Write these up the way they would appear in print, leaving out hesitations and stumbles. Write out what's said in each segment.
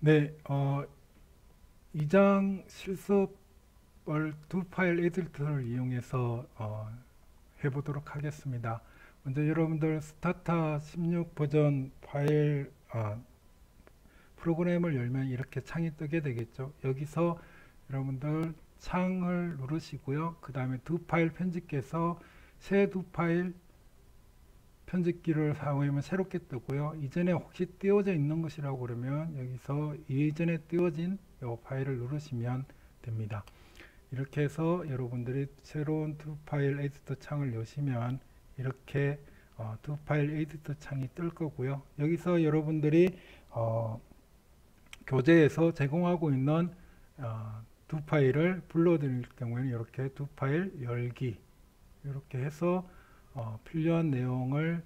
네, 2장 실습을 두 파일 에디터를 이용해서 해보도록 하겠습니다. 먼저 여러분들 스타타 16 버전 파일 프로그램을 열면 이렇게 창이 뜨게 되겠죠. 여기서 여러분들 창을 누르시고요. 그 다음에 두 파일 편집기에서 새 두 파일 편집기를 사용하면 새롭게 뜨고요. 이전에 혹시 띄워져 있는 것이라고 그러면 여기서 이전에 띄워진 이 파일을 누르시면 됩니다. 이렇게 해서 여러분들이 새로운 두 파일 에디터 창을 여시면 이렇게 두 파일 에디터 창이 뜰 거고요. 여기서 여러분들이 교재에서 제공하고 있는 두 파일을 불러드릴 경우에는 이렇게 두 파일 열기 이렇게 해서 필요한 내용을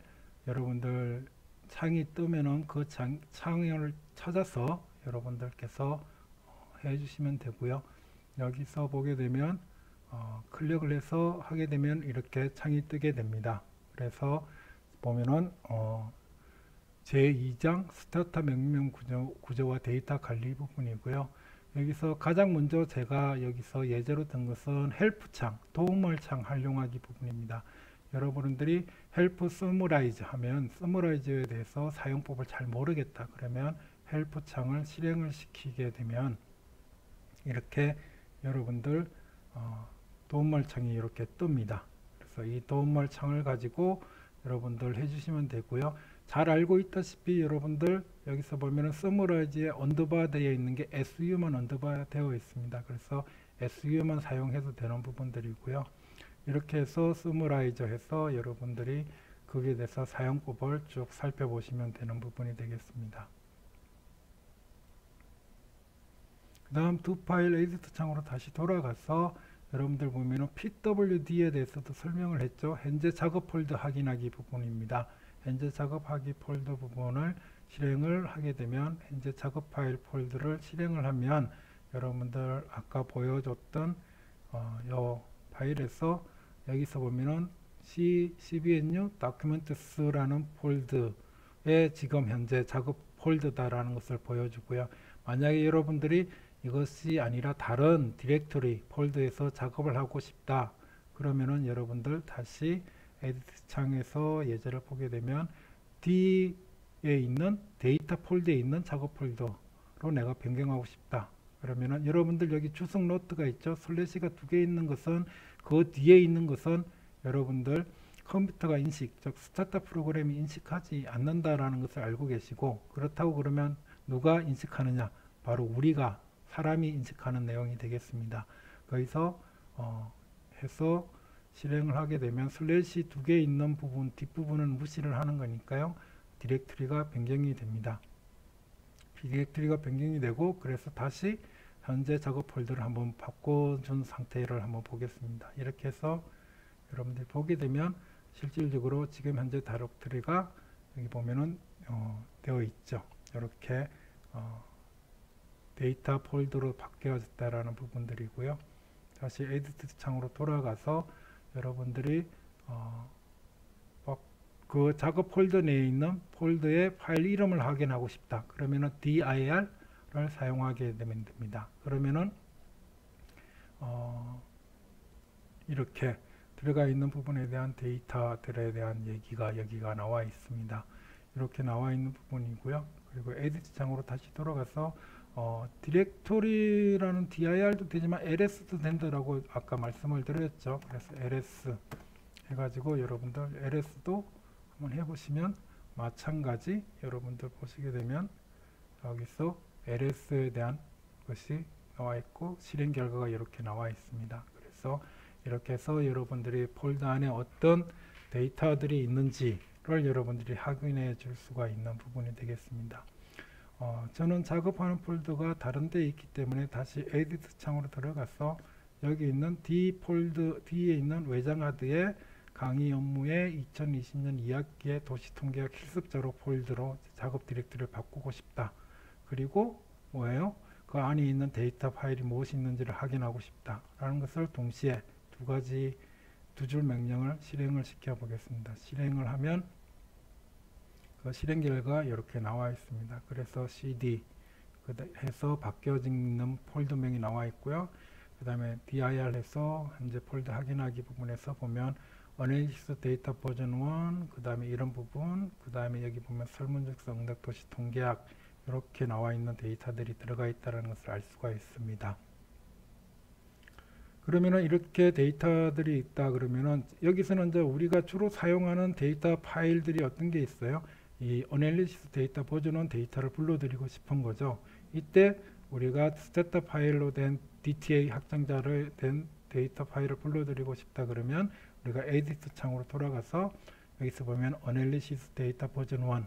여러분들 창이 뜨면은 그 창을 찾아서 여러분들께서 해주시면 되고요. 여기서 보게 되면 클릭을 해서 하게 되면 이렇게 창이 뜨게 됩니다. 그래서 보면은 제2장 스타터 명령 구조와 데이터 관리 부분이고요. 여기서 가장 먼저 제가 여기서 예제로 든 것은 헬프 창, 도움을 창 활용하기 부분입니다. 여러분들이 헬프 서머라이즈 하면 서머라이즈에 대해서 사용법을 잘 모르겠다 그러면 헬프 창을 실행을 시키게 되면 이렇게 여러분들 도움말 창이 이렇게 뜹니다. 그래서 이 도움말 창을 가지고 여러분들 해주시면 되고요. 잘 알고 있다시피 여러분들 여기서 보면은 서머라이즈에 언더바 되어 있는 게 SU만 언더바 되어 있습니다. 그래서 SU만 사용해도 되는 부분들이고요. 이렇게 해서 서머라이저 해서 여러분들이 거기에 대해서 사용법을 쭉 살펴보시면 되는 부분이 되겠습니다. 그 다음 두 파일 에디터 창으로 다시 돌아가서 여러분들 보면은 PWD에 대해서도 설명을 했죠. 현재 작업 폴더 확인하기 부분입니다. 현재 작업하기 폴더 부분을 실행을 하게 되면 현재 작업 파일 폴더를 실행을 하면 여러분들 아까 보여줬던 요 파일에서 여기서 보면은 cbnu documents라는 폴더에 지금 현재 작업 폴더다라는 것을 보여주고요. 만약에 여러분들이 이것이 아니라 다른 디렉토리 폴더에서 작업을 하고 싶다 그러면은 여러분들 다시 에디트 창에서 예제를 보게 되면 D에 있는 데이터 폴더에 있는 작업 폴더로 내가 변경하고 싶다 그러면은 여러분들 여기 주석 노트가 있죠. 슬래시가 두 개 있는 것은 그 뒤에 있는 것은 여러분들 컴퓨터가 인식, 즉 스타트 프로그램이 인식하지 않는다라는 것을 알고 계시고 그렇다고 그러면 누가 인식하느냐? 바로 우리가 사람이 인식하는 내용이 되겠습니다. 거기서 해서 실행을 하게 되면 슬래시 두 개 있는 부분 뒷부분은 무시를 하는 거니까요. 디렉토리가 변경이 됩니다. 디렉토리가 변경이 되고 그래서 다시 현재 작업 폴더를 한번 바꿔준 상태를 한번 보겠습니다. 이렇게 해서 여러분들이 보게 되면 실질적으로 지금 현재 디렉토리가 여기 보면은 되어 있죠. 이렇게 데이터 폴더로 바뀌어졌다라는 부분들이고요. 다시 에디트 창으로 돌아가서 여러분들이 그 작업 폴더 내에 있는 폴더의 파일 이름을 확인하고 싶다. 그러면은 dir를 사용하게 되면 됩니다. 그러면은 이렇게 들어가 있는 부분에 대한 데이터들에 대한 얘기가 여기가 나와 있습니다. 이렇게 나와 있는 부분이고요. 그리고 에디트 창으로 다시 돌아가서 디렉토리라는 dir도 되지만 ls도 된다라고 아까 말씀을 드렸죠. 그래서 ls 해가지고 여러분들 ls도 한번 해보시면 마찬가지 여러분들 보시게 되면 여기서 ls에 대한 것이 나와 있고 실행 결과가 이렇게 나와 있습니다. 그래서 이렇게 해서 여러분들이 폴더 안에 어떤 데이터들이 있는지를 여러분들이 확인해 줄 수가 있는 부분이 되겠습니다. 저는 작업하는 폴더가 다른 데 있기 때문에 다시 에디트 창으로 들어가서 여기 있는 D 폴더 D에 있는 외장하드의 강의 업무의 2020년 2학기의 도시통계학 실습자료 폴더로 작업 디렉토리를 바꾸고 싶다. 그리고 뭐예요? 그 안에 있는 데이터 파일이 무엇이 있는지를 확인하고 싶다. 라는 것을 동시에 두 줄 명령을 실행을 시켜 보겠습니다. 실행을 하면 그 실행 결과가 이렇게 나와 있습니다. 그래서 cd 해서 바뀌어지는 폴더명이 나와 있고요. 그 다음에 dir 해서 현재 폴더 확인하기 부분에서 보면 어널리시스 데이터 버전 1, 그 다음에 이런 부분, 그 다음에 여기 보면 설문조사 응답 도시 통계학 이렇게 나와 있는 데이터들이 들어가 있다는 것을 알 수가 있습니다. 그러면은 이렇게 데이터들이 있다 그러면은 여기서는 이제 우리가 주로 사용하는 데이터 파일들이 어떤 게 있어요? 이 어널리시스 데이터 버전 1 데이터를 불러드리고 싶은 거죠. 이때 우리가 스태터 파일로 된 DTA 확장자를 된 데이터 파일을 불러드리고 싶다 그러면 우리가 에디트 창으로 돌아가서 여기서 보면 어널리시스 데이터 버전 1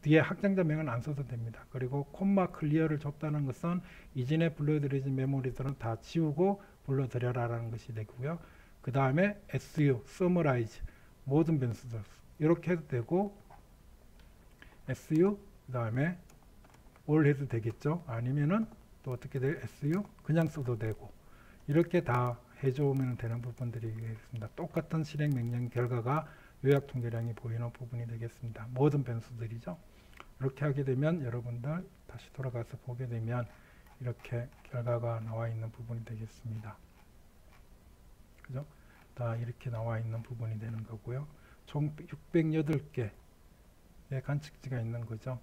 뒤에 확장자 명은 안 써도 됩니다. 그리고 콤마 클리어를 줬다는 것은 이전에 불러드리진 메모리들은 다 지우고 불러드려라 라는 것이 되고요. 그 다음에 SU, Summarize, 모든 변수들 이렇게 해도 되고 SU, 그 다음에 all 해도 되겠죠. 아니면은 또 어떻게 돼요? SU 그냥 써도 되고 이렇게 다 해주면 되는 부분들이 되겠습니다. 똑같은 실행 명령 결과가 요약 통계량이 보이는 부분이 되겠습니다. 모든 변수들이죠. 이렇게 하게 되면 여러분들 다시 돌아가서 보게 되면 이렇게 결과가 나와 있는 부분이 되겠습니다. 그죠? 다 이렇게 나와 있는 부분이 되는 거고요. 총 608개의 관측지가 있는 거죠.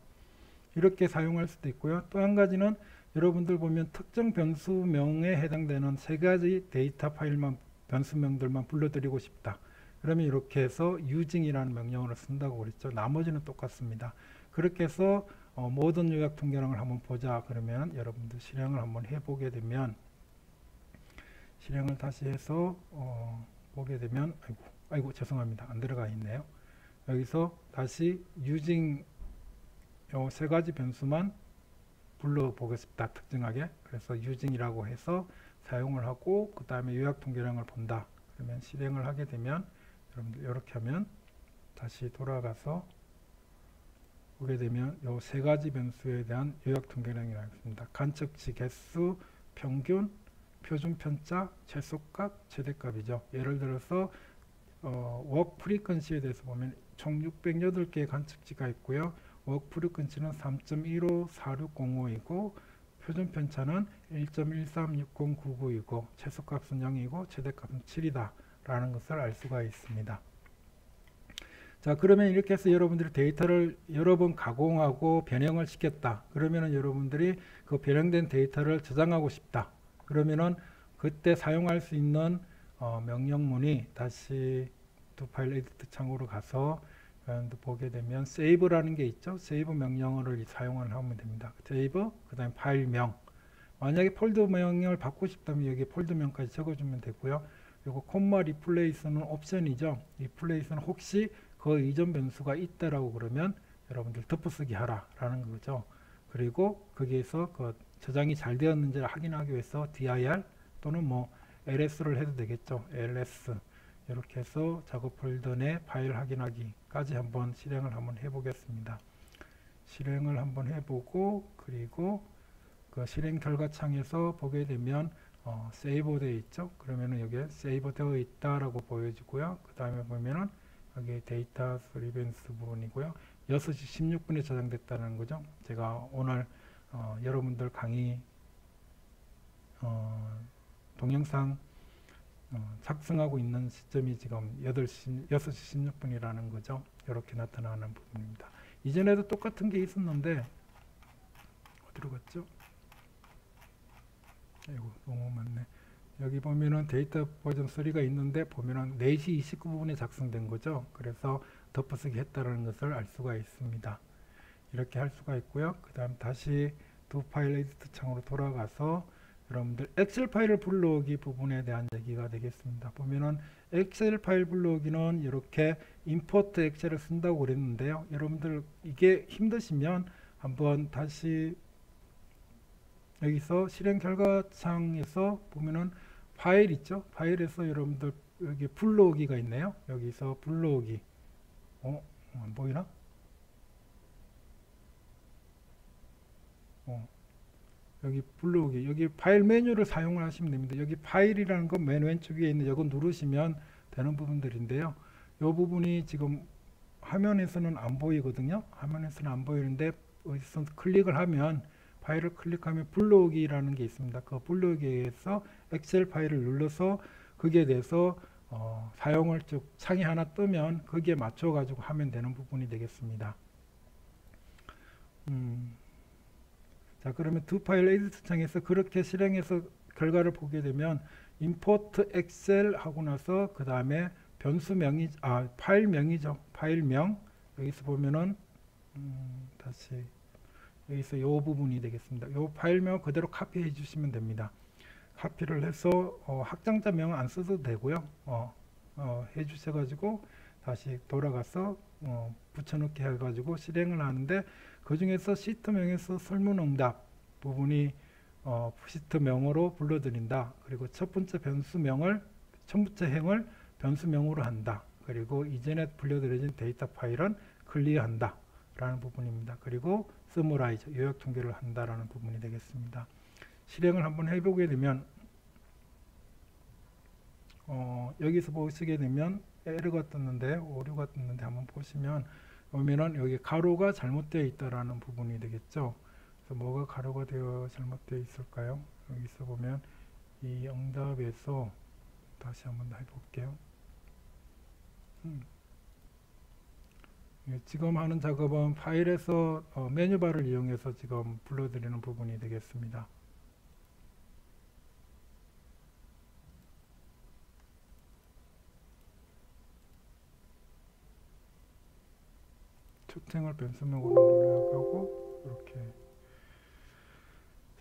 이렇게 사용할 수도 있고요. 또 한 가지는 여러분들 보면 특정 변수명에 해당되는 3가지 데이터 파일만 변수명들만 불러드리고 싶다. 그러면 이렇게 해서 using이라는 명령어를 쓴다고 그랬죠. 나머지는 똑같습니다. 그렇게 해서 모든 요약 통계량을 한번 보자 그러면 여러분들 실행을 한번 해보게 되면 실행을 다시 해서 보게 되면 아이고 죄송합니다. 안 들어가 있네요. 여기서 다시 using 요 3가지 변수만 불러보고 싶다. 특정하게. 그래서 using이라고 해서 사용을 하고 그 다음에 요약 통계량을 본다. 그러면 실행을 하게 되면 여러분들 이렇게 하면 다시 돌아가서 보게 되면 요 3가지 변수에 대한 요약 통계량이 나왔습니다. 관측치 개수, 평균, 표준 편차, 최소값, 최대값이죠. 예를 들어서 워크 프리퀀시에 대해서 보면 총 608개의 관측치가 있고요. 워크 프리퀀시는 3.154605이고 표준 편차는 1.136099이고 최소값은 0이고 최대값은 7이다 라는 것을 알 수가 있습니다. 자, 그러면 이렇게 해서 여러분들이 데이터를 여러 번 가공하고 변형을 시켰다. 그러면은 여러분들이 그 변형된 데이터를 저장하고 싶다. 그러면은 그때 사용할 수 있는 명령문이 다시 두 파일 에디트 창으로 가서 보게 되면 save라는 게 있죠. save 명령어를 사용을 하면 됩니다. save, 그 다음에 파일명. 만약에 폴더 명령을 받고 싶다면 여기 폴더명까지 적어주면 되고요. 그리고 콤마 리플레이스는 옵션이죠. 리플레이스는 혹시 그 이전 변수가 있다라고 그러면 여러분들 덮어쓰기 하라 라는 거죠. 그리고 거기에서 그 저장이 잘 되었는지를 확인하기 위해서 dir 또는 뭐 ls를 해도 되겠죠. ls 이렇게 해서 작업 폴더 내 파일 확인하기까지 한번 실행을 한번 해보겠습니다. 실행을 한번 해보고 그리고 그 실행 결과 창에서 보게 되면 세이브 되어 있죠. 그러면은 여기에 세이브 되어 있다라고 보여지고요. 그 다음에 보면은 여기 데이터 리벤스 부분이고요. 6시 16분에 저장됐다는 거죠. 제가 오늘 여러분들 강의 동영상 작성하고 있는 시점이 지금 6시 16분이라는 거죠. 이렇게 나타나는 부분입니다. 이전에도 똑같은 게 있었는데 어디로 갔죠? 아이고 너무 많네. 여기 보면은 데이터 버전 3가 있는데 보면은 4시 29분에 작성된 거죠. 그래서 덮어쓰기 했다는 것을 알 수가 있습니다. 이렇게 할 수가 있고요. 그 다음 다시 두 파일 에디트 창으로 돌아가서 여러분들 엑셀 파일을 불러오기 부분에 대한 얘기가 되겠습니다. 보면은 엑셀 파일 불러오기는 이렇게 임포트 엑셀을 쓴다고 그랬는데요. 여러분들 이게 힘드시면 한번 다시 여기서 실행 결과 창에서 보면은 파일 있죠. 파일에서 여러분들 여기 불러오기가 있네요. 여기서 불러오기 안 보이나? 여기 불러오기 여기 파일 메뉴를 사용을 하시면 됩니다. 여기 파일이라는 건 맨 왼쪽 위에 있는 이거 누르시면 되는 부분들인데요. 이 부분이 지금 화면에서는 안 보이거든요. 화면에서는 안 보이는데 어디서 클릭을 하면 파일을 클릭하면 불러오기라는 게 있습니다. 그 불러오기에서 엑셀 파일을 눌러서 거기에 대해서 사용을 쭉 창이 하나 뜨면 거기에 맞춰 가지고 하면 되는 부분이 되겠습니다. 자, 그러면 두 파일 에디트 창에서 그렇게 실행해서 결과를 보게 되면 import excel 하고 나서 그 다음에 변수명이 파일명이죠. 파일명 여기서 보면은 다시 여기서 이 부분이 되겠습니다. 이 파일명 그대로 카피해 주시면 됩니다. 카피를 해서 확장자명 안 써도 되고요. 해 주셔가지고 다시 돌아가서 붙여넣기 해가지고 실행을 하는데 그 중에서 시트명에서 설문응답 부분이 시트명으로 불러드린다. 그리고 첫 번째 행을 변수명으로 한다. 그리고 이전에 불려드려진 데이터 파일은 클리어한다 라는 부분입니다. 그리고 서머라이즈 요약 통계를 한다라는 부분이 되겠습니다. 실행을 한번 해보게 되면 여기서 보시게 되면 에러가 떴는데 오류가 떴는데 한번 보시면 여기 가로가 잘못되어 있다라는 부분이 되겠죠. 그래서 뭐가 가로가 되어 잘못되어 있을까요? 여기서 보면 이 응답에서 다시 한번 해볼게요. 지금 하는 작업은 파일에서 메뉴바를 이용해서 지금 불러드리는 부분이 되겠습니다. 초탱을 변수명으로 눌러가고 이렇게.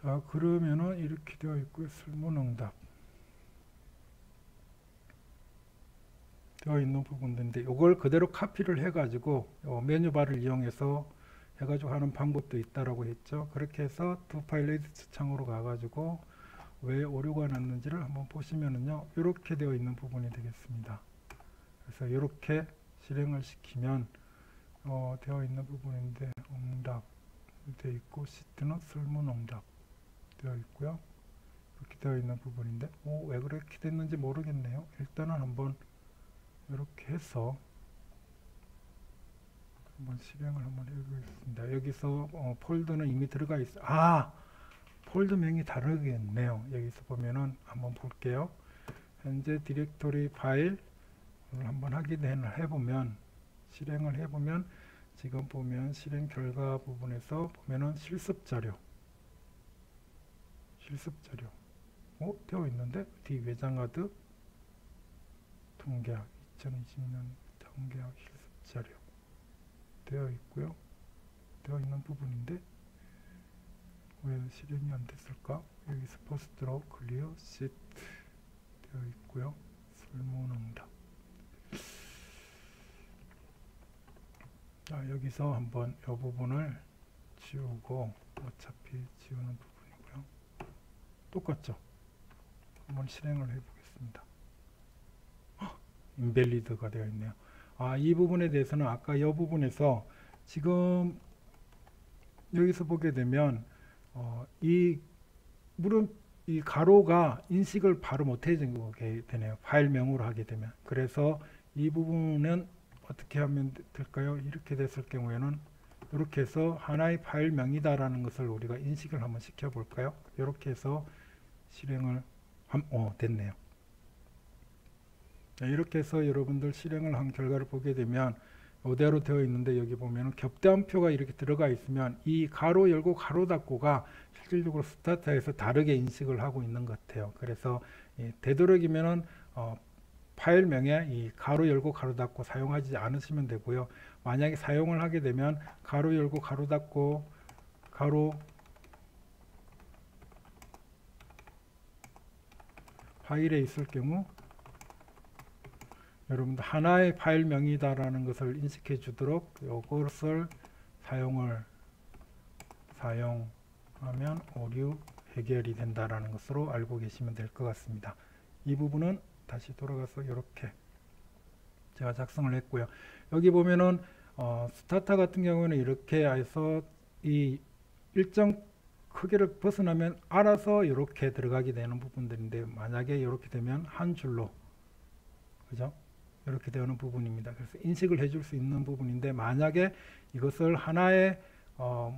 자, 그러면은 이렇게 되어 있고요. 설문응답 되어 있는 부분인데 이걸 그대로 카피를 해가지고 메뉴바를 이용해서 해가지고 하는 방법도 있다라고 했죠. 그렇게 해서 두 파일 에디트 창으로 가가지고 왜 오류가 났는지를 한번 보시면은요, 이렇게 되어 있는 부분이 되겠습니다. 그래서 이렇게 실행을 시키면 되어 있는 부분인데 응답 되어 있고 시트는 설문응답 되어 있고요. 이렇게 되어 있는 부분인데 왜 그렇게 됐는지 모르겠네요. 일단은 한번 이렇게 해서 한번 실행을 한번 해보겠습니다. 여기서 폴더는 이미 들어가 있어요. 폴더명이 다르겠네요. 여기서 보면은 한번 볼게요. 현재 디렉토리 파일 한번 확인을 해보면 실행을 해보면 지금 보면 실행 결과 부분에서 보면은 실습 자료 되어 있는데 뒤 외장하드 통계학 2020년 통계학 실습 자료 되어 있고요. 되어 있는 부분인데 왜 실행이 안 됐을까? 여기서 포스트로 클리어 시트 되어 있고요. 설문응답. 자, 여기서 한번 이 부분을 지우고 어차피 지우는 부분이고요. 똑같죠? 한번 실행을 해보겠습니다. 인밸리드가 되어 있네요. 이 부분에 대해서는 아까 이 부분에서 지금 여기서 보게 되면 물론 이 가로가 인식을 바로 못해지게 되네요. 파일명으로 하게 되면. 그래서 이 부분은 어떻게 하면 될까요? 이렇게 됐을 경우에는 이렇게 해서 하나의 파일명이다라는 것을 우리가 인식을 한번 시켜볼까요? 이렇게 해서 실행을 됐네요. 이렇게 해서 여러분들 실행을 한 결과를 보게 되면 이대로 되어 있는데 여기 보면 겹대함표가 이렇게 들어가 있으면 이 가로 열고 가로 닫고가 실질적으로 스타트에서 다르게 인식을 하고 있는 것 같아요. 그래서 되도록이면은 파일명에 이 가로 열고 가로 닫고 사용하지 않으시면 되고요. 만약에 사용을 하게 되면 가로 열고 가로 닫고 가로 파일에 있을 경우 여러분들 하나의 파일명이다라는 것을 인식해 주도록 이것을 사용하면 오류 해결이 된다라는 것으로 알고 계시면 될 것 같습니다. 이 부분은 다시 돌아가서 이렇게 제가 작성을 했고요. 여기 보면은 스타터 같은 경우는 이렇게 해서 이 일정 크기를 벗어나면 알아서 이렇게 들어가게 되는 부분들인데 만약에 이렇게 되면 한 줄로 그죠? 이렇게 되는 부분입니다. 그래서 인식을 해줄 수 있는 부분인데 만약에 이것을 하나의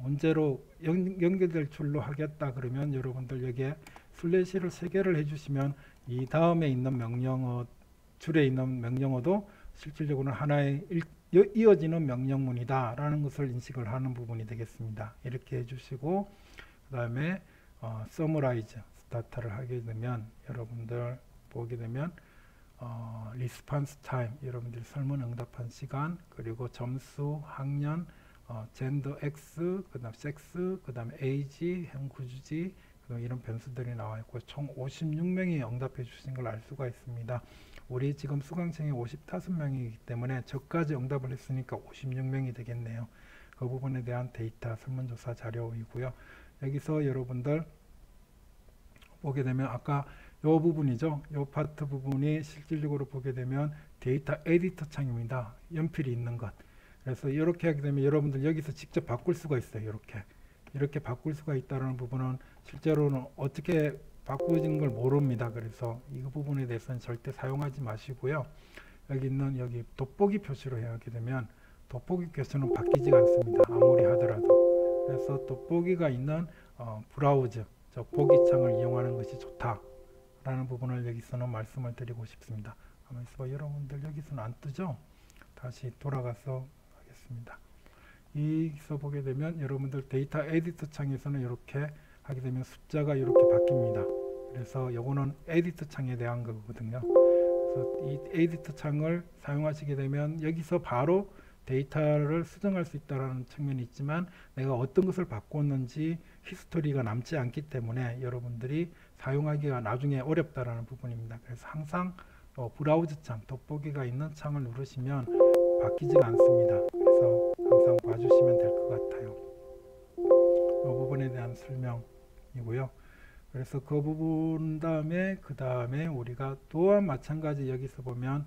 문제로 연결될 줄로 하겠다 그러면 여러분들 여기에 슬래시를 3개를 해주시면 이 다음에 있는 명령어 줄에 있는 명령어도 실질적으로는 하나의 이어지는 명령문이다 라는 것을 인식을 하는 부분이 되겠습니다. 이렇게 해주시고 그 다음에 서머라이즈 스타트를 하게 되면 여러분들 보게 되면 리스폰스 타임 여러분들이 설문 응답한 시간 그리고 점수 학년 젠더 X 그 다음 섹스 그 다음에 에이지 현구주지 이런 변수들이 나와 있고 총 56명이 응답해 주신 걸 알 수가 있습니다. 우리 지금 수강생이 55명이기 때문에 저까지 응답을 했으니까 56명이 되겠네요. 그 부분에 대한 데이터 설문조사 자료이고요. 여기서 여러분들 보게 되면 아까 요 부분이죠. 요 파트 부분이 실질적으로 보게 되면 데이터 에디터 창입니다. 연필이 있는 것. 그래서 이렇게 하게 되면 여러분들 여기서 직접 바꿀 수가 있어요. 이렇게 바꿀 수가 있다는 부분은 실제로는 어떻게 바꾸는 걸 모릅니다. 그래서 이 부분에 대해서는 절대 사용하지 마시고요. 여기 있는 여기 돋보기 표시로 하게 되면 돋보기 표시는 바뀌지 않습니다. 아무리 하더라도. 그래서 돋보기가 있는 브라우저, 저 보기창을 이용하는 것이 좋다라는 부분을 여기서는 말씀을 드리고 싶습니다. 가만히 있어봐. 여러분들 여기서는 안 뜨죠? 다시 돌아가서 하겠습니다. 여기서 보게 되면 여러분들 데이터 에디터 창에서는 이렇게 하게 되면 숫자가 이렇게 바뀝니다. 그래서 요거는 에디터 창에 대한 거거든요. 그래서 이 에디터 창을 사용하시게 되면 여기서 바로 데이터를 수정할 수 있다는 측면이 있지만 내가 어떤 것을 바꿨는지 히스토리가 남지 않기 때문에 여러분들이 사용하기가 나중에 어렵다라는 부분입니다. 그래서 항상 브라우저 창, 돋보기가 있는 창을 누르시면 바뀌지가 않습니다. 그래서 항상 봐주시면 될 것 같아요. 이 부분에 대한 설명이고요. 그래서 그 부분 다음에 그 다음에 우리가 또한 마찬가지 여기서 보면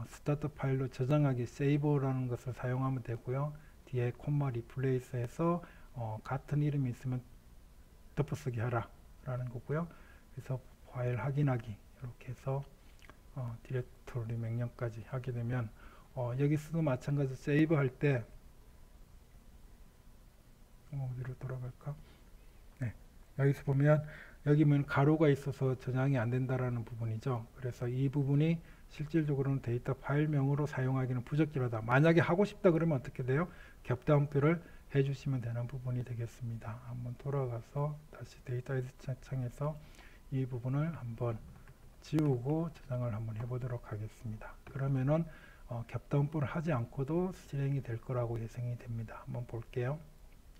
스타트 파일로 저장하기 세이버라는 것을 사용하면 되고요. 뒤에 콤마 리플레이스해서 같은 이름이 있으면 덮어쓰기 하라 라는 거고요. 그래서 파일 확인하기 이렇게 해서 디렉토리 명령까지 하게 되면 여기서도 마찬가지로 세이브 할 때 어디로 돌아갈까? 네, 여기서 보면 여기 보면 가로가 있어서 저장이 안 된다라는 부분이죠. 그래서 이 부분이 실질적으로는 데이터 파일명으로 사용하기는 부적절하다. 만약에 하고 싶다 그러면 어떻게 돼요? 겹다운표를 해주시면 되는 부분이 되겠습니다. 한번 돌아가서 다시 데이터 에디터 창에서 이 부분을 한번 지우고 저장을 한번 해보도록 하겠습니다. 그러면은 겹다운표를 하지 않고도 실행이 될 거라고 예상이 됩니다. 한번 볼게요.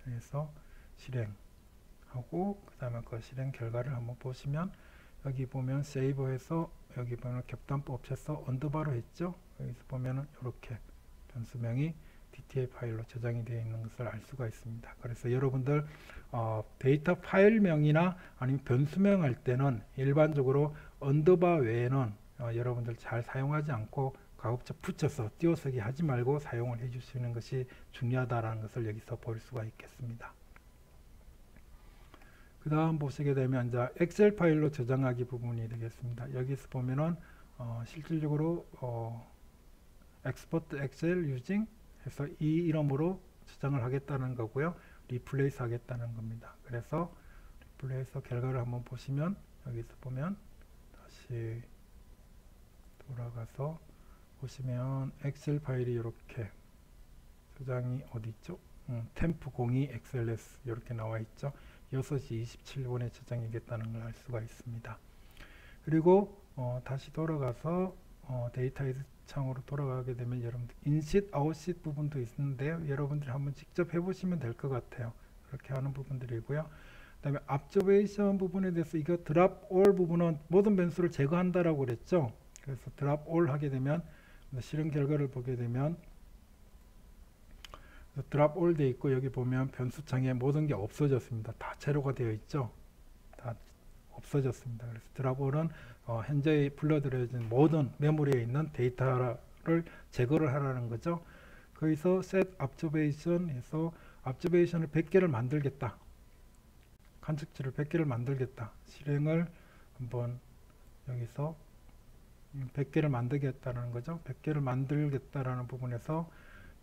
그래서 실행하고 그 다음에 그 실행 결과를 한번 보시면 여기 보면 세이브해서 여기 보면 겹다운표 없애서 언더바로 했죠. 여기서 보면은 이렇게 변수명이 DTA 파일로 저장이 되어 있는 것을 알 수가 있습니다. 그래서 여러분들 데이터 파일명이나 아니면 변수명 할 때는 일반적으로 언더바 외에는 여러분들 잘 사용하지 않고 가급적 붙여서 띄어쓰기 하지 말고 사용을 해 주시는 것이 중요하다는 것을 여기서 볼 수가 있겠습니다. 그 다음 보시게 되면 이제 엑셀 파일로 저장하기 부분이 되겠습니다. 여기서 보면은 실질적으로 export excel using 해서 이 이름으로 저장을 하겠다는 거고요. 리플레이스 하겠다는 겁니다. 그래서 리플레이스 결과를 한번 보시면 여기서 보면 다시 돌아가서 보시면 엑셀 파일이 이렇게 저장이 어디 있죠? 템프02 XLS 이렇게 나와 있죠. 6시 27분에 저장이겠다는 걸 알 수가 있습니다. 그리고 다시 돌아가서 데이터 에디터 창으로 돌아가게 되면 여러분들 인식, 아웃식 부분도 있는데요. 여러분들이 한번 직접 해보시면 될 것 같아요. 그렇게 하는 부분들이고요. 그 다음에 observation 부분에 대해서 이거 drop all 부분은 모든 변수를 제거한다라고 그랬죠. 그래서 drop all 하게 되면 실행 결과를 보게 되면 드랍 올 되어 있고 여기 보면 변수창에 모든 게 없어졌습니다. 다 제로가 되어 있죠. 다 없어졌습니다. 그래서 드랍 올은 현재 불러들여진 모든 메모리에 있는 데이터를 제거를 하라는 거죠. 거기서 set observation 해서 observation을 100개를 만들겠다. 관측지를 100개를 만들겠다. 실행을 한번 여기서 100개를 만들겠다는 거죠. 100개를 만들겠다라는 부분에서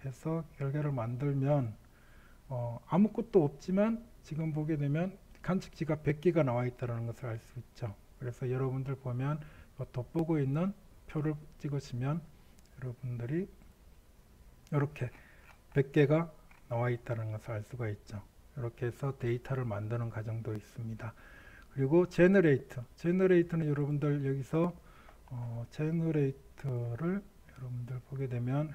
해서 결과를 만들면 아무것도 없지만 지금 보게 되면 관측지가 100개가 나와 있다는 것을 알 수 있죠. 그래서 여러분들 보면 돋보고 있는 표를 찍으시면 여러분들이 이렇게 100개가 나와 있다는 것을 알 수가 있죠. 이렇게 해서 데이터를 만드는 과정도 있습니다. 그리고 제너레이터는 여러분들 여기서 제너레이터를 여러분들 보게 되면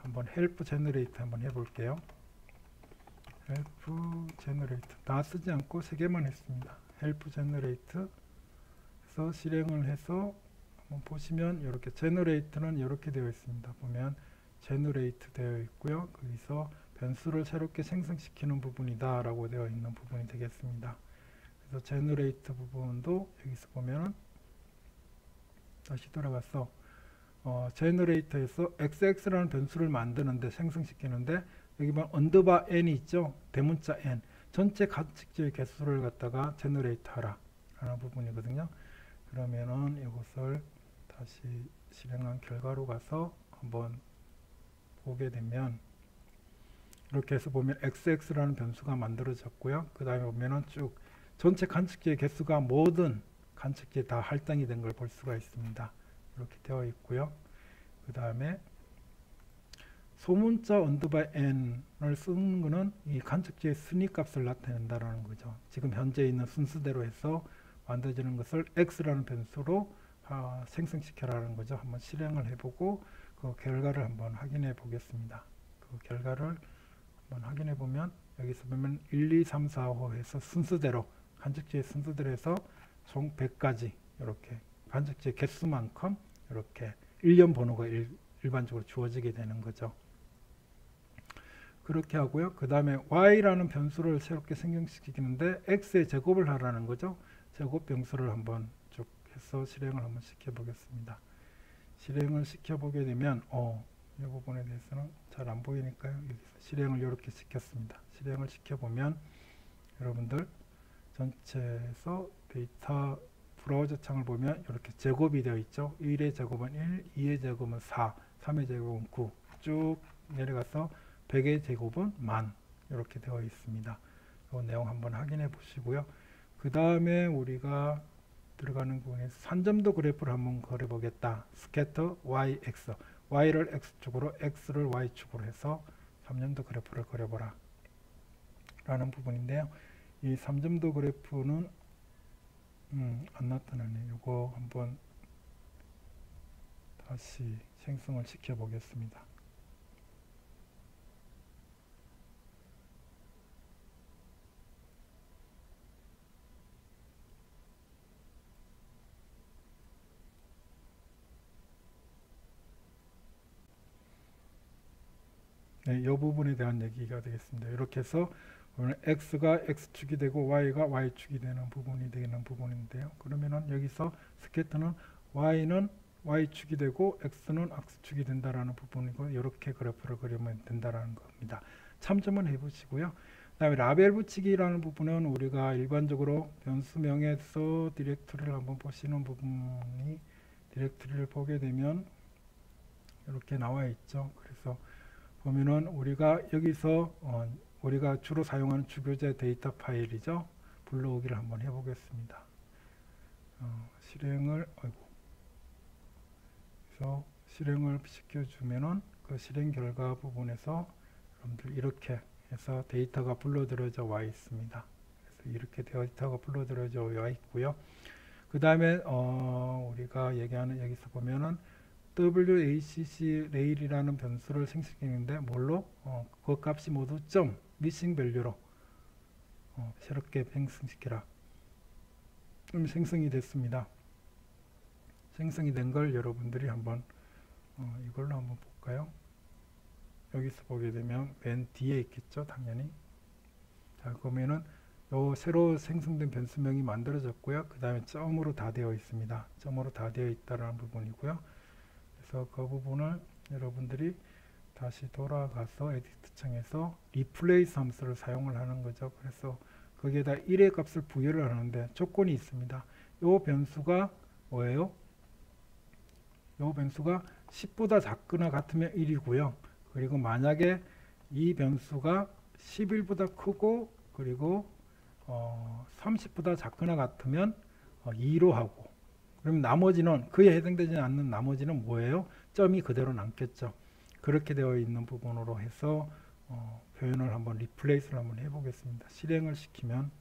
한번 헬프 제너레이터 한번 해볼게요. 헬프 제너레이터 다 쓰지 않고 3개만 했습니다. 헬프 제너레이터 그래서 실행을 해서 한번 보시면 이렇게 제너레이터는 이렇게 되어 있습니다. 보면 제너레이트 되어 있고요. 거기서 변수를 새롭게 생성시키는 부분이다 라고 되어 있는 부분이 되겠습니다. 그래서 제너레이트 부분도 여기서 보면 다시 돌아가서 제너레이터에서 xx라는 변수를 만드는데 생성시키는데 여기 보면 언더바 n이 있죠. 대문자 n 전체 관측지의 개수를 갖다가 제너레이트 하라 라는 부분이거든요. 그러면은 이것을 다시 실행한 결과로 가서 한번 보게 되면 이렇게 해서 보면 xx라는 변수가 만들어졌고요. 그 다음에 보면은 쭉 전체 관측지의 개수가 모든 관측지에 다 할당이 된 걸 볼 수가 있습니다. 이렇게 되어 있고요. 그 다음에 소문자 언더바 n을 쓰는 것은 이 관측지의 순위 값을 나타낸다라는 거죠. 지금 현재 있는 순서대로 해서 만들어지는 것을 x라는 변수로 생성시켜라는 거죠. 한번 실행을 해보고 그 결과를 한번 확인해 보겠습니다. 그 결과를 한번 확인해 보면 여기서 보면 1, 2, 3, 4, 5 해서 순서대로 관측지의 순서대로 해서 총 100가지 이렇게 관측지의 개수만큼 이렇게 일련 번호가 일반적으로 주어지게 되는 거죠. 그렇게 하고요. 그 다음에 y라는 변수를 새롭게 생성시키는데 x의 제곱을 하라는 거죠. 제곱 변수를 한번 쭉 해서 실행을 한번 시켜보겠습니다. 실행을 시켜보게 되면 이 부분에 대해서는 잘 안 보이니까요. 여기서 실행을 이렇게 시켰습니다. 실행을 시켜보면 여러분들 전체에서 데이터 브라우저 창을 보면 이렇게 제곱이 되어 있죠. 1의 제곱은 1, 2의 제곱은 4, 3의 제곱은 9 쭉 내려가서 100의 제곱은 만 이렇게 되어 있습니다. 이 내용 한번 확인해 보시고요. 그 다음에 우리가 들어가는 부분에서 산점도 그래프를 한번 그려보겠다. 스캐터 yx y를 x축으로 x를 y축으로 해서 3점도 그래프를 그려보라 라는 부분인데요. 이 3점도 그래프는 안 나타나네요. 이거 한번 다시 생성을 시켜 보겠습니다. 네, 이 부분에 대한 얘기가 되겠습니다. 이렇게 해서 x가 x축이 되고 y가 y축이 되는 부분이 되는 부분인데요. 그러면은 여기서 스캐터는 y는 y축이 되고 x는 x축이 된다라는 부분이고 이렇게 그래프를 그리면 된다라는 겁니다. 참조만 해보시고요. 그 다음에 라벨 붙이기라는 부분은 우리가 일반적으로 변수명에서 디렉토리를 한번 보시는 부분이 디렉토리를 보게 되면 이렇게 나와 있죠. 그래서 보면은 우리가 여기서 우리가 주로 사용하는 주교재 데이터 파일이죠. 불러오기를 한번 해보겠습니다. 실행을 그래서 실행을 시켜주면은 그 실행 결과 부분에서 여러분들 이렇게 해서 데이터가 불러들여져 와 있습니다. 그래서 이렇게 데이터가 불러들여져 와 있고요. 그 다음에 우리가 얘기하는 여기서 보면은 WACC 레일이라는 변수를 생성했는데 뭘로? 그 값이 모두 점 미싱 밸류로 새롭게 생성시키라. 생성이 됐습니다. 생성이 된 걸 여러분들이 한번 이걸로 한번 볼까요? 여기서 보게 되면 맨 뒤에 있겠죠, 당연히. 자, 그러면은 요 새로 생성된 변수명이 만들어졌고요. 그 다음에 점으로 다 되어 있습니다. 점으로 다 되어 있다라는 부분이고요. 그래서 그 부분을 여러분들이 다시 돌아가서 에디트 창에서 리플레이스 함수를 사용을 하는 거죠. 그래서 거기에다 1의 값을 부여를 하는데 조건이 있습니다. 이 변수가 뭐예요? 이 변수가 10보다 작거나 같으면 1이고요. 그리고 만약에 이 변수가 11보다 크고 그리고 30보다 작거나 같으면 2로 하고, 그럼 나머지는 그에 해당되지 않는 나머지는 뭐예요? 점이 그대로 남겠죠. 그렇게 되어 있는 부분으로 해서 표현을 한번 리플레이스를 한번 해보겠습니다. 실행을 시키면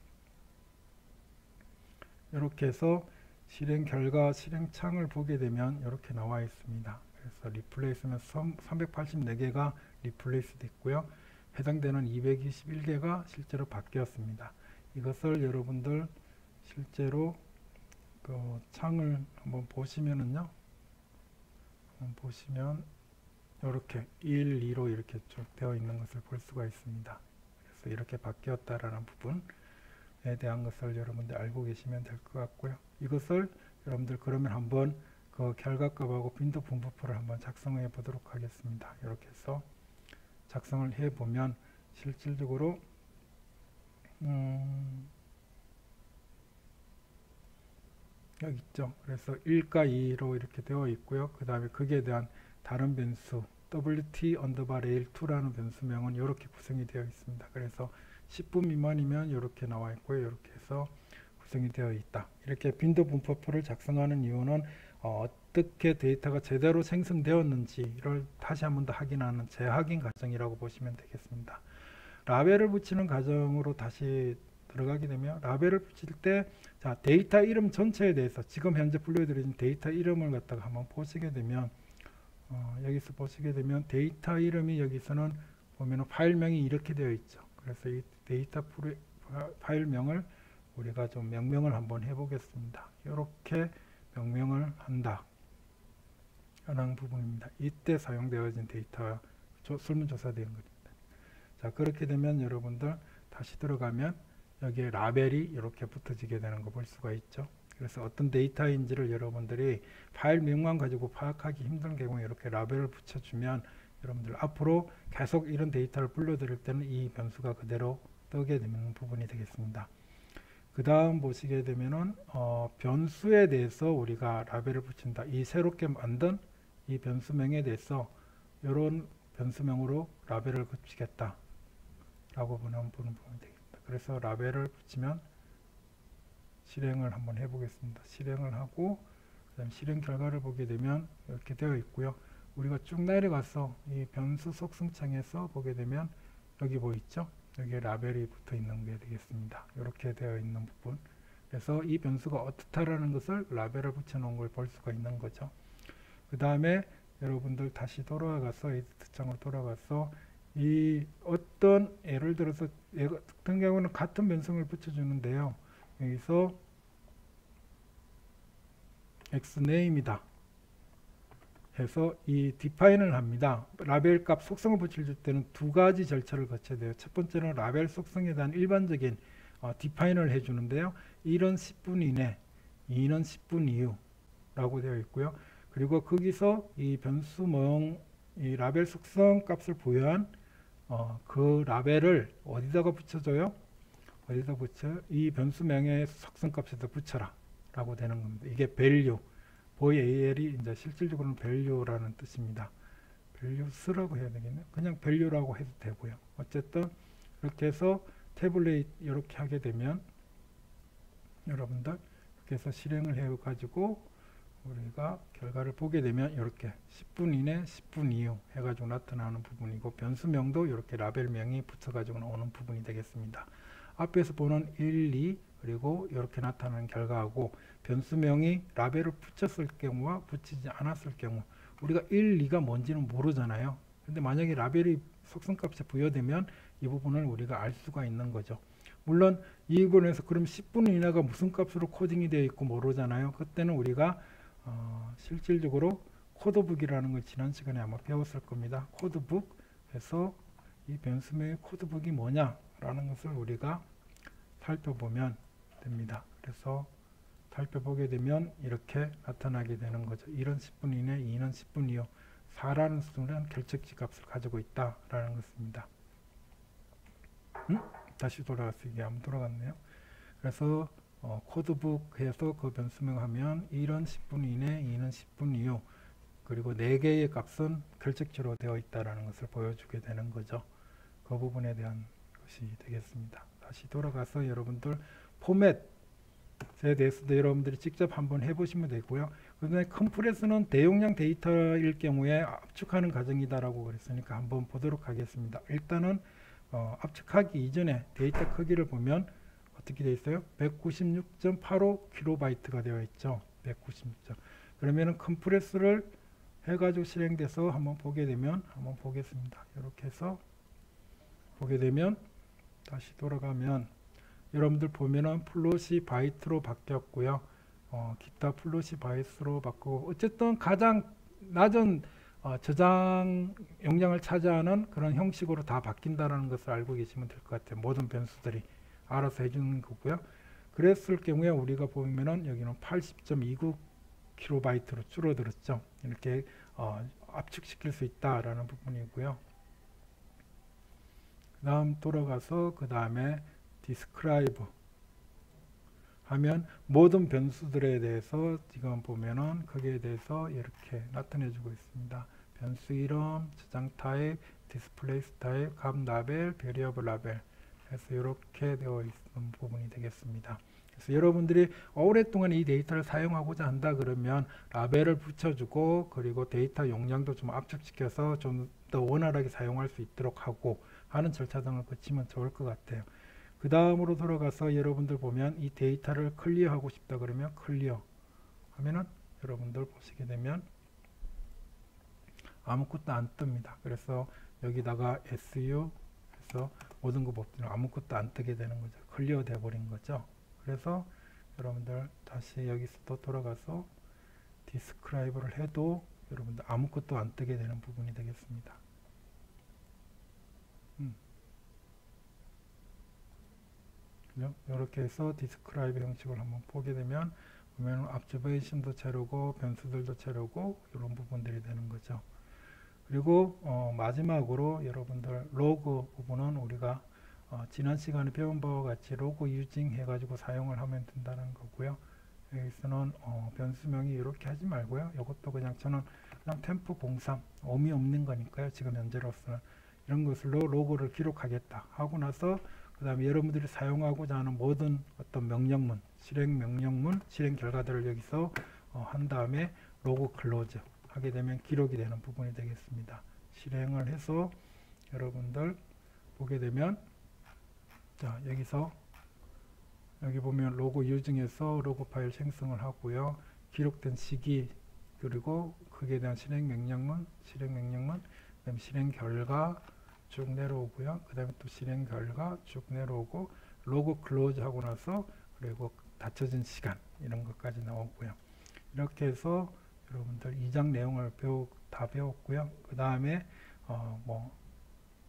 이렇게 해서 실행 결과 실행창을 보게 되면 이렇게 나와 있습니다. 그래서 리플레이스는 384개가 리플레이스 됐고요. 해당되는 221개가 실제로 바뀌었습니다. 이것을 여러분들 실제로 그 창을 한번 보시면은요, 보시면 이렇게 1, 2로 이렇게 쭉 되어 있는 것을 볼 수가 있습니다. 그래서 이렇게 바뀌었다라는 부분에 대한 것을 여러분들 알고 계시면 될 것 같고요. 이것을 여러분들 그러면 한번 그 결과값하고 빈도 분포표를 한번 작성해 보도록 하겠습니다. 이렇게 해서 작성을 해 보면 실질적으로 여기 있죠. 그래서 1과 2로 이렇게 되어 있고요. 그 다음에 거기에 대한 다른 변수 wt rail 2라는 변수명은 이렇게 구성이 되어 있습니다. 그래서 10분 미만이면 이렇게 나와 있고요. 이렇게 해서 구성이 되어 있다. 이렇게 빈도 분포표를 작성하는 이유는 어떻게 데이터가 제대로 생성되었는지를 다시 한 번 더 확인하는 재확인 과정이라고 보시면 되겠습니다. 라벨을 붙이는 과정으로 다시 들어가게 되면, 라벨을 붙일 때 자, 데이터 이름 전체에 대해서 지금 현재 분류해드린 데이터 이름을 갖다가 한번 보시게 되면 여기서 보시게 되면 데이터 이름이 여기서는 보면은 파일명이 이렇게 되어 있죠. 그래서 이 데이터 파일명을 우리가 좀 명명을 한번 해보겠습니다. 이렇게 명명을 한다 라는 부분입니다. 이때 사용되어진 데이터 설문조사된 겁니다. 자, 그렇게 되면 여러분들 다시 들어가면 여기에 라벨이 이렇게 붙어지게 되는 거 볼 수가 있죠. 그래서 어떤 데이터인지를 여러분들이 파일명만 가지고 파악하기 힘든 경우에 이렇게 라벨을 붙여주면 여러분들 앞으로 계속 이런 데이터를 불러드릴 때는 이 변수가 그대로 뜨게 되는 부분이 되겠습니다. 그 다음 보시게 되면은 변수에 대해서 우리가 라벨을 붙인다. 이 새롭게 만든 이 변수명에 대해서 이런 변수명으로 라벨을 붙이겠다 라고 보는 부분이 되겠습니다. 그래서 라벨을 붙이면 실행을 한번 해보겠습니다. 실행을 하고 그다음 실행 결과를 보게 되면 이렇게 되어 있고요. 우리가 쭉 내려가서 이 변수 속성창에서 보게 되면 여기 뭐 있죠? 여기에 라벨이 붙어 있는 게 되겠습니다. 이렇게 되어 있는 부분. 그래서 이 변수가 어떻다라는 것을 라벨을 붙여 놓은 걸 볼 수가 있는 거죠. 그 다음에 여러분들 다시 돌아가서 에디트 창으로 돌아가서 이 어떤 예를 들어서 같은 경우는 같은 변성을 붙여주는데요. 여기서 xname이다 해서 이 define을 합니다. 라벨 값 속성을 붙일 때는 두 가지 절차를 거쳐야 돼요. 첫 번째는 라벨 속성에 대한 일반적인 define을 해주는데요. 1은 10분 이내, 2는 10분 이후 라고 되어 있고요. 그리고 거기서 이 변수명 이 라벨 속성 값을 부여한 그 라벨을 어디다가 붙여줘요? 어디다 붙여? 이 변수명의 속성값에다 붙여라 라고 되는 겁니다. 이게 value, voal이 이제 실질적으로는 value라는 뜻입니다. values라고 해야 되겠네요. 그냥 value라고 해도 되고요. 어쨌든 이렇게 해서 태블릿 이렇게 하게 되면 여러분들 이렇게 해서 실행을 해 가지고 우리가 결과를 보게 되면 이렇게 10분 이내 10분 이후 해가지고 나타나는 부분이고, 변수명도 이렇게 라벨명이 붙여가지고 나오는 부분이 되겠습니다. 앞에서 보는 1, 2 그리고 이렇게 나타나는 결과하고 변수명이 라벨을 붙였을 경우와 붙이지 않았을 경우, 우리가 1, 2가 뭔지는 모르잖아요. 근데 만약에 라벨이 속성값에 부여되면 이 부분을 우리가 알 수가 있는 거죠. 물론 이 부분에서 그럼 10분 이내가 무슨 값으로 코딩이 되어 있고 모르잖아요. 그때는 우리가 실질적으로 코드북이라는 걸 지난 시간에 아마 배웠을 겁니다. 코드북 해서 이 변수명의 코드북이 뭐냐 라는 것을 우리가 살펴보면 됩니다. 그래서 살펴보게 되면 이렇게 나타나게 되는 거죠. 1은 10분 이내, 2는 10분 이후, 4라는 수는 결정치 값을 가지고 있다라는 것입니다. 다시 돌아가서 이게 한번 돌아갔네요. 그래서 코드북 해서 그 변수명 하면 1은 10분 이내, 2는 10분 이후, 그리고 4개의 값은 결정치로 되어 있다는 것을 보여주게 되는 거죠. 그 부분에 대한 것이 되겠습니다. 다시 돌아가서 여러분들 포맷에 대해서도 여러분들이 직접 한번 해보시면 되고요. 그다음에 컴프레스는 대용량 데이터일 경우에 압축하는 과정이다라고 그랬으니까 한번 보도록 하겠습니다. 일단은 압축하기 이전에 데이터 크기를 보면 어떻게 되어 있어요? 196.85kB가 되어 있죠. 196. 그러면은 컴프레스를 해가지고 실행돼서 한번 보게 되면 한번 보겠습니다. 이렇게 해서 보게 되면 다시 돌아가면 여러분들 보면은 플롯이 바이트로 바뀌었고요. 기타 플롯이 바이트로 바꾸고 어쨌든 가장 낮은 저장 용량을 차지하는 그런 형식으로 다 바뀐다는 것을 알고 계시면 될 것 같아요. 모든 변수들이 알아서 해주는 거고요. 그랬을 경우에 우리가 보면은 여기는 80.29kB로 줄어들었죠. 이렇게 압축시킬 수 있다라는 부분이고요. 그 다음 돌아가서 그 다음에 describe 하면 모든 변수들에 대해서 지금 보면은 거기에 대해서 이렇게 나타내주고 있습니다. 변수 이름, 저장 타입, 디스플레이스 타입, 값 라벨, 베리어블 라벨 해서 이렇게 되어 있는 부분이 되겠습니다. 그래서 여러분들이 오랫동안 이 데이터를 사용하고자 한다 그러면 라벨을 붙여주고 그리고 데이터 용량도 좀 압축시켜서 좀 더 원활하게 사용할 수 있도록 하고 하는 절차 등을 거치면 좋을 것 같아요. 그 다음으로 돌아가서 여러분들 보면 이 데이터를 클리어하고 싶다 그러면 클리어 하면은 여러분들 보시게 되면 아무것도 안 뜹니다. 그래서 여기다가 SU 해서 모든 거 법들은 아무것도 안 뜨게 되는 거죠. 클리어 돼 버린 거죠. 그래서 여러분들 다시 여기서 또 돌아가서 디스크라이브를 해도 여러분들 아무것도 안 뜨게 되는 부분이 되겠습니다. 이렇게 해서 디스크라이브 형식을 한번 보게 되면 보면 observation도 채우고 변수들도 채우고 이런 부분들이 되는 거죠. 그리고 마지막으로 여러분들 로그 부분은 우리가 지난 시간에 배운 바와 같이 로그 유징 해가지고 사용을 하면 된다는 거고요. 여기서는 변수명이 이렇게 하지 말고요. 이것도 그냥 저는 그냥 템프 03 의미 없는 거니까요. 지금 현재로서는 이런 것으로 로그를 기록하겠다 하고 나서 그 다음에 여러분들이 사용하고자 하는 모든 어떤 명령문, 실행 명령문, 실행 결과들을 여기서 한 다음에 로그 클로즈 하게 되면 기록이 되는 부분이 되겠습니다. 실행을 해서 여러분들 보게 되면 자 여기서 여기 보면 로그 유징에서 로그 파일 생성을 하고요. 기록된 시기 그리고 거기에 대한 실행 명령문, 그다음에 실행 결과 쭉 내려오고요. 그 다음에 또 실행 결과 쭉 내려오고 로그 클로즈 하고 나서 그리고 닫혀진 시간 이런 것까지 나오고요. 이렇게 해서 여러분들 2장 내용을 다 배웠고요. 그 다음에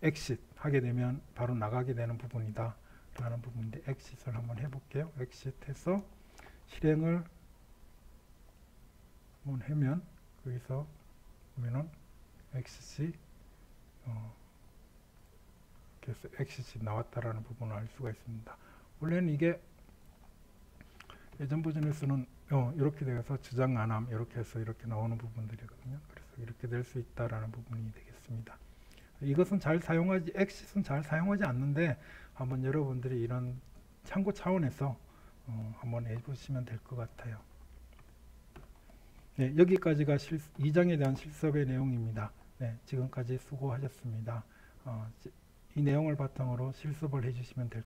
엑싯 하게 되면 바로 나가게 되는 부분이다 라는 부분인데 엑싯을 한번 해볼게요. 엑싯 해서 실행을 한번 하면 거기서 보면은 엑싯이 그래서 엑싯이 나왔다라는 부분을 알 수가 있습니다. 원래는 이게 예전 버전에서는 이렇게 되어서 저장 안함 이렇게 해서 이렇게 나오는 부분들이거든요. 그래서 이렇게 될 수 있다라는 부분이 되겠습니다. 이것은 잘 사용하지 엑싯은 잘 사용하지 않는데 한번 여러분들이 이런 참고 차원에서 한번 해보시면 될 것 같아요. 네, 여기까지가 2장에 대한 실습의 내용입니다. 네, 지금까지 수고하셨습니다. 이 내용을 바탕으로 실습을 해주시면 될